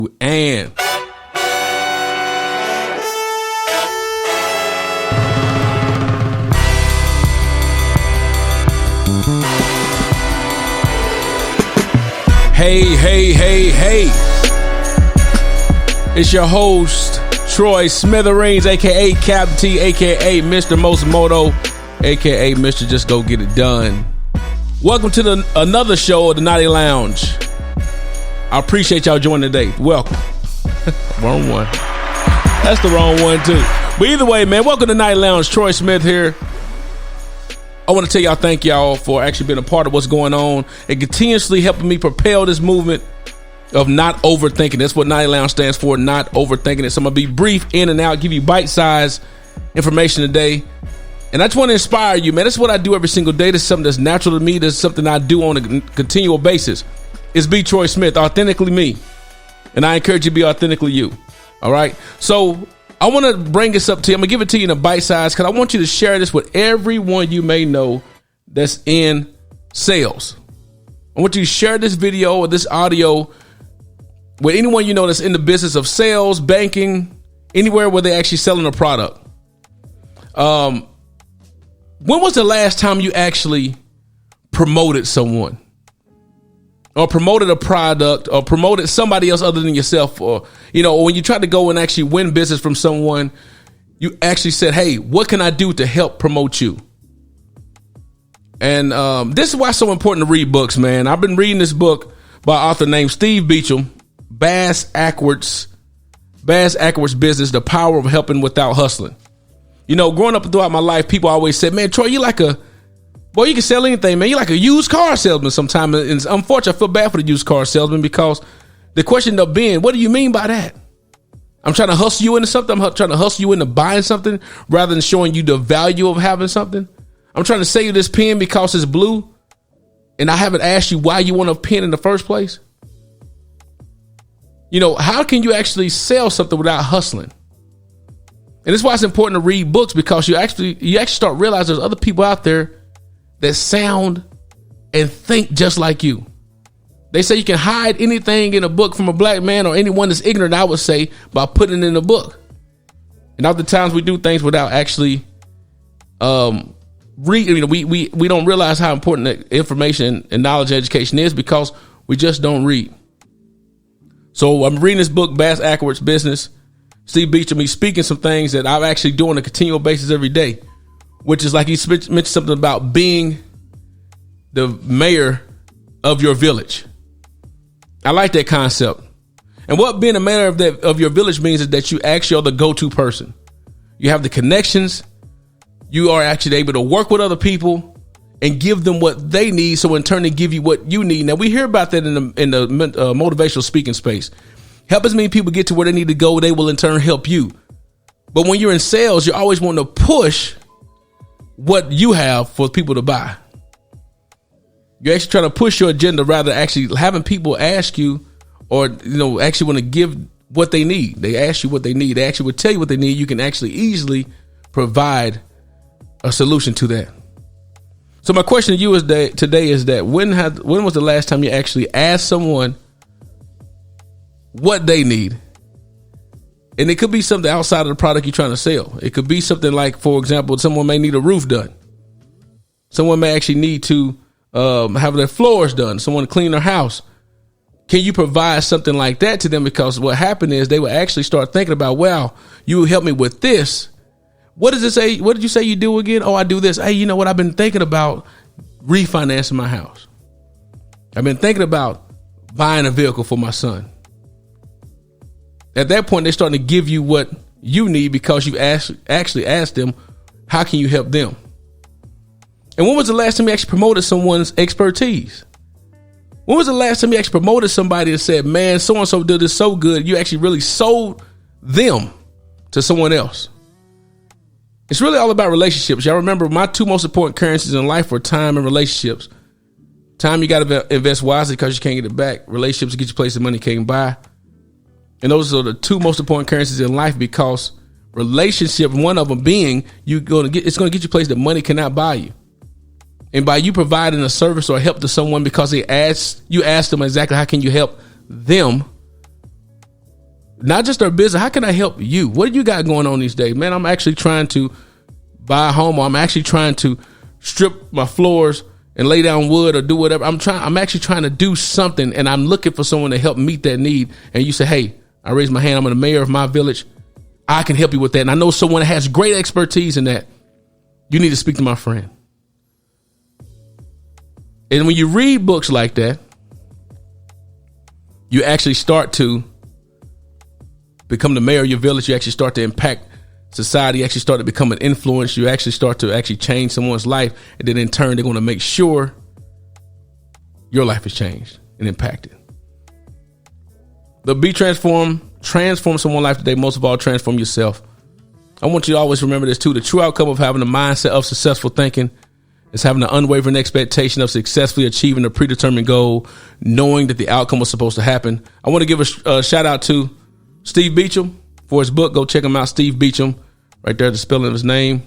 And hey, it's your host Troy Smithereens, aka Captain T, aka Mr. Moto, aka Mr. Just Go Get It Done. Welcome to another show of the Naughty Lounge. I appreciate y'all joining today. Welcome. Wrong one. That's the wrong one too. But either way, man, welcome to Naughty Lounge. Troy Smith here. I want to tell y'all thank y'all for actually being a part of what's going on and continuously helping me propel this movement of not overthinking. That's what Naughty Lounge stands for, not overthinking it. So I'm going to be brief in and out, give you bite-sized information today. And I just want to inspire you, man. That's what I do every single day. This is something that's natural to me. This is something I do on a continual basis. It's be Troy Smith, authentically me. And I encourage you to be authentically you. All right? So I want to bring this up to you. I'm going to give it to you in a bite size because I want you to share this with everyone you may know that's in sales. I want you to share this video or this audio with anyone you know that's in the business of sales, banking, anywhere where they're actually selling a product. When was the last time you actually promoted someone? Or promoted a product, or promoted somebody else other than yourself, or when you try to go and actually win business from someone, you actually said, "Hey, what can I do to help promote you?" And this is why it's so important to read books, man. I've been reading this book by an author named Steve Beacham, Bass Ackwards Business: The Power of Helping Without Hustling. Growing up throughout my life, people always said, "Man, Troy, you can sell anything, man. You're like a used car salesman sometimes." And unfortunately, I feel bad for the used car salesman because the question ended up being, what do you mean by that? I'm trying to hustle you into something. I'm trying to hustle you into buying something rather than showing you the value of having something. I'm trying to sell you this pen because it's blue, and I haven't asked you why you want a pen in the first place. How can you actually sell something without hustling? And that's why it's important to read books, because you actually start realizing there's other people out there that sound and think just like you. They say you can hide anything in a book from a black man or anyone that's ignorant, I would say, by putting it in a book. And oftentimes we do things without actually reading. We don't realize how important that information and knowledge and education is because we just don't read. So I'm reading this book, Bass Ackwards Business. Steve Beacham, he's speaking some things that I actually do on a continual basis every day, which is like he mentioned something about being the mayor of your village. I like that concept. And what being a mayor of your village means is that you actually are the go-to person. You have the connections. You are actually able to work with other people and give them what they need, so in turn they give you what you need. Now, we hear about that in the motivational speaking space. Helping many people get to where they need to go, they will in turn help you. But when you're in sales, you always want to push what you have for people to buy. You're actually trying to push your agenda rather than actually having people ask you or, actually want to give what they need. They ask you what they need. They actually would tell you what they need. You can actually easily provide a solution to that. So my question to you today is that when was the last time you actually asked someone what they need? And it could be something outside of the product you're trying to sell. It could be something like, for example, someone may need a roof done. Someone may actually need to have their floors done. Someone to clean their house. Can you provide something like that to them? Because what happened is they will actually start thinking about, wow, you help me with this. What does it say? What did you say you do again? Oh, I do this. Hey, you know what? I've been thinking about refinancing my house. I've been thinking about buying a vehicle for my son. At that point, they're starting to give you what you need because you actually asked them, how can you help them? And when was the last time you actually promoted someone's expertise? When was the last time you actually promoted somebody and said, man, so-and-so did this so good, you actually really sold them to someone else? It's really all about relationships. Y'all remember my two most important currencies in life were time and relationships. Time, you got to invest wisely because you can't get it back. Relationships get you places money can't buy. And those are the two most important currencies in life, because relationship, one of them being it's going to get you places that money cannot buy you. And by you providing a service or help to someone because you asked them exactly how can you help them, not just their business. How can I help you? What do you got going on these days? Man, I'm actually trying to buy a home, or I'm actually trying to strip my floors and lay down wood or do whatever. I'm actually trying to do something, and I'm looking for someone to help meet that need. And you say, hey, I raise my hand. I'm the mayor of my village. I can help you with that. And I know someone that has great expertise in that. You need to speak to my friend. And when you read books like that, you actually start to become the mayor of your village. You actually start to impact society. You actually start to become an influence. You actually start to actually change someone's life. And then in turn, they're going to make sure your life is changed and impacted. But be transformed. Transform someone's life today. Most of all, transform yourself. I want you to always remember this too. The true outcome of having a mindset of successful thinking is having an unwavering expectation of successfully achieving a predetermined goal, knowing that the outcome was supposed to happen. I want to give a shout out to Steve Beacham for his book. Go check him out. Steve Beacham, right there, the spelling of his name.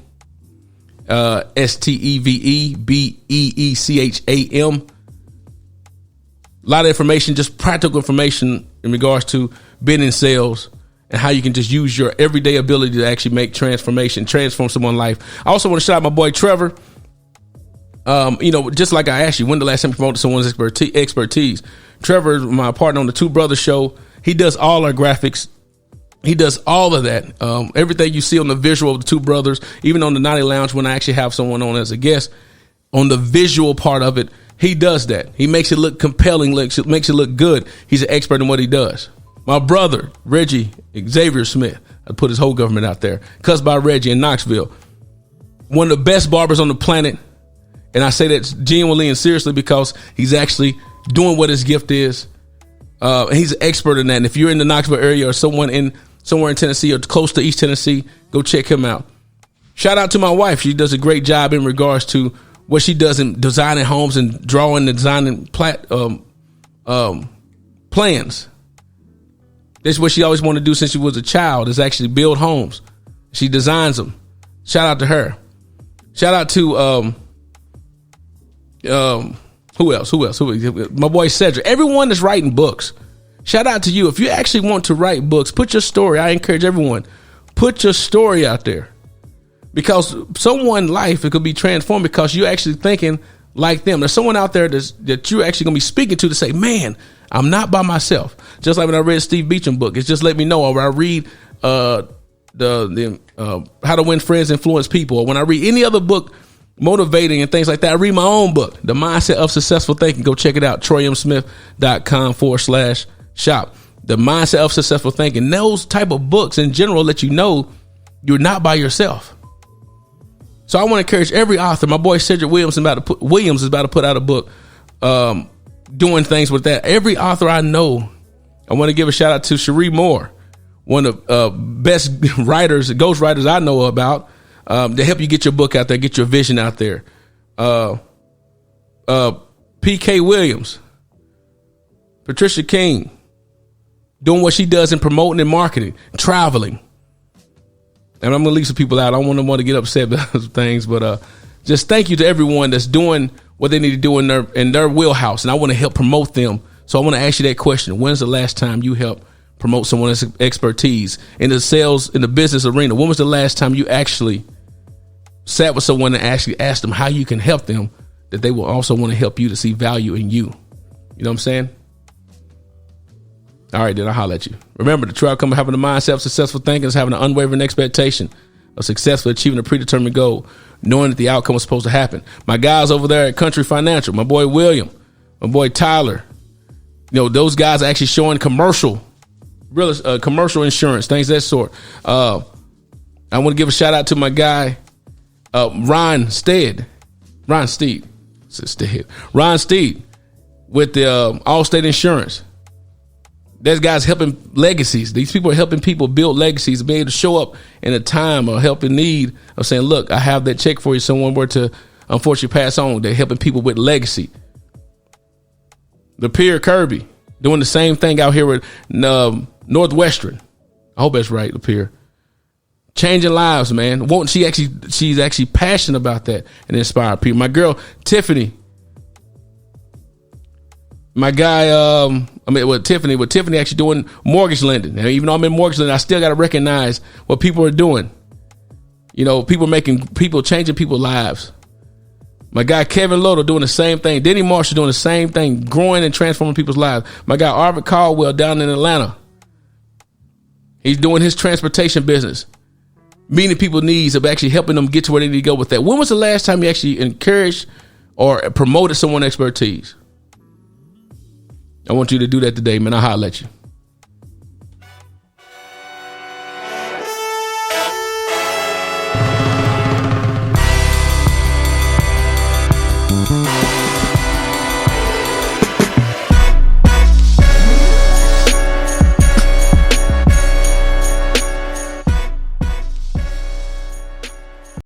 STEVEBEECHAM. A lot of information, just practical information in regards to being in sales and how you can just use your everyday ability to actually make transform someone's life. I also want to shout out my boy Trevor. Just like I asked you, when the last time you promoted someone's expertise? Trevor is my partner on the Two Brothers show. He does all our graphics. He does all of that. Everything you see on the visual of the Two Brothers, even on the Naughty Lounge, when I actually have someone on as a guest, on the visual part of it, he does that. He makes it look compelling, makes it look good. He's an expert in what he does. My brother, Reggie Xavier Smith, I put his whole government out there, Cuss by Reggie in Knoxville. One of the best barbers on the planet. And I say that genuinely and seriously because he's actually doing what his gift is. He's an expert in that. And if you're in the Knoxville area or somewhere in Tennessee or close to East Tennessee, go check him out. Shout out to my wife. She does a great job in regards to what she does in designing homes and drawing and designing plans. That's what she always wanted to do since she was a child, is actually build homes. She designs them. Shout out to her. Shout out to who else? My boy Cedric. Everyone that's writing books. Shout out to you. If you actually want to write books, put your story. I encourage everyone, put your story out there, because someone's life, it could be transformed because you're actually thinking like them. There's someone out there that you're actually going to be speaking to say, man, I'm not by myself. Just like when I read Steve Beacham book, it's just let me know. Or when I read the How to Win Friends, Influence People, or when I read any other book motivating and things like that, I read my own book, The Mindset of Successful Thinking. Go check it out, troymsmith.com/shop. The Mindset of Successful Thinking. Those type of books in general let you know you're not by yourself. So I want to encourage every author. My boy Cedric Williams is about to put out a book doing things with that. Every author I know, I want to give a shout out to Cherie Moore, one of the best writers, ghost writers I know about, to help you get your book out there, get your vision out there. P.K. Williams, Patricia King, doing what she does in promoting and marketing, traveling. And I'm going to leave some people out. I don't want to get upset about those things, but just thank you to everyone that's doing what they need to do in their wheelhouse. And I want to help promote them. So I want to ask you that question. When's the last time you helped promote someone's expertise in the sales, in the business arena? When was the last time you actually sat with someone and actually asked them how you can help them, that they will also want to help you to see value in you? You know what I'm saying? All right, then I'll holler at you. Remember, the true outcome of having a mindset of successful thinking is having an unwavering expectation of successfully achieving a predetermined goal, knowing that the outcome was supposed to happen. My guys over there at Country Financial, my boy William, my boy Tyler, those guys are actually showing commercial insurance, things of that sort. I want to give a shout out to my guy, Ron Steed with the Allstate Insurance. There's guys helping legacies. These people are helping people build legacies, be able to show up in a time or help in need of saying, look, I have that check for you. Someone were to unfortunately pass on. They're helping people with legacy. Lapeer Kirby doing the same thing out here with Northwestern. I hope that's right, Lapeer. Changing lives, man. She's actually passionate about that and inspire people. My girl, Tiffany My guy, with Tiffany actually doing mortgage lending. Now, even though I'm in mortgage lending, I still got to recognize what people are doing. You know, people changing people's lives. My guy Kevin Lodo doing the same thing. Denny Marshall doing the same thing, growing and transforming people's lives. My guy Arvid Caldwell down in Atlanta. He's doing his transportation business, meeting people's needs of actually helping them get to where they need to go with that. When was the last time you actually encouraged or promoted someone's expertise? I want you to do that today, man. I'll holler at you.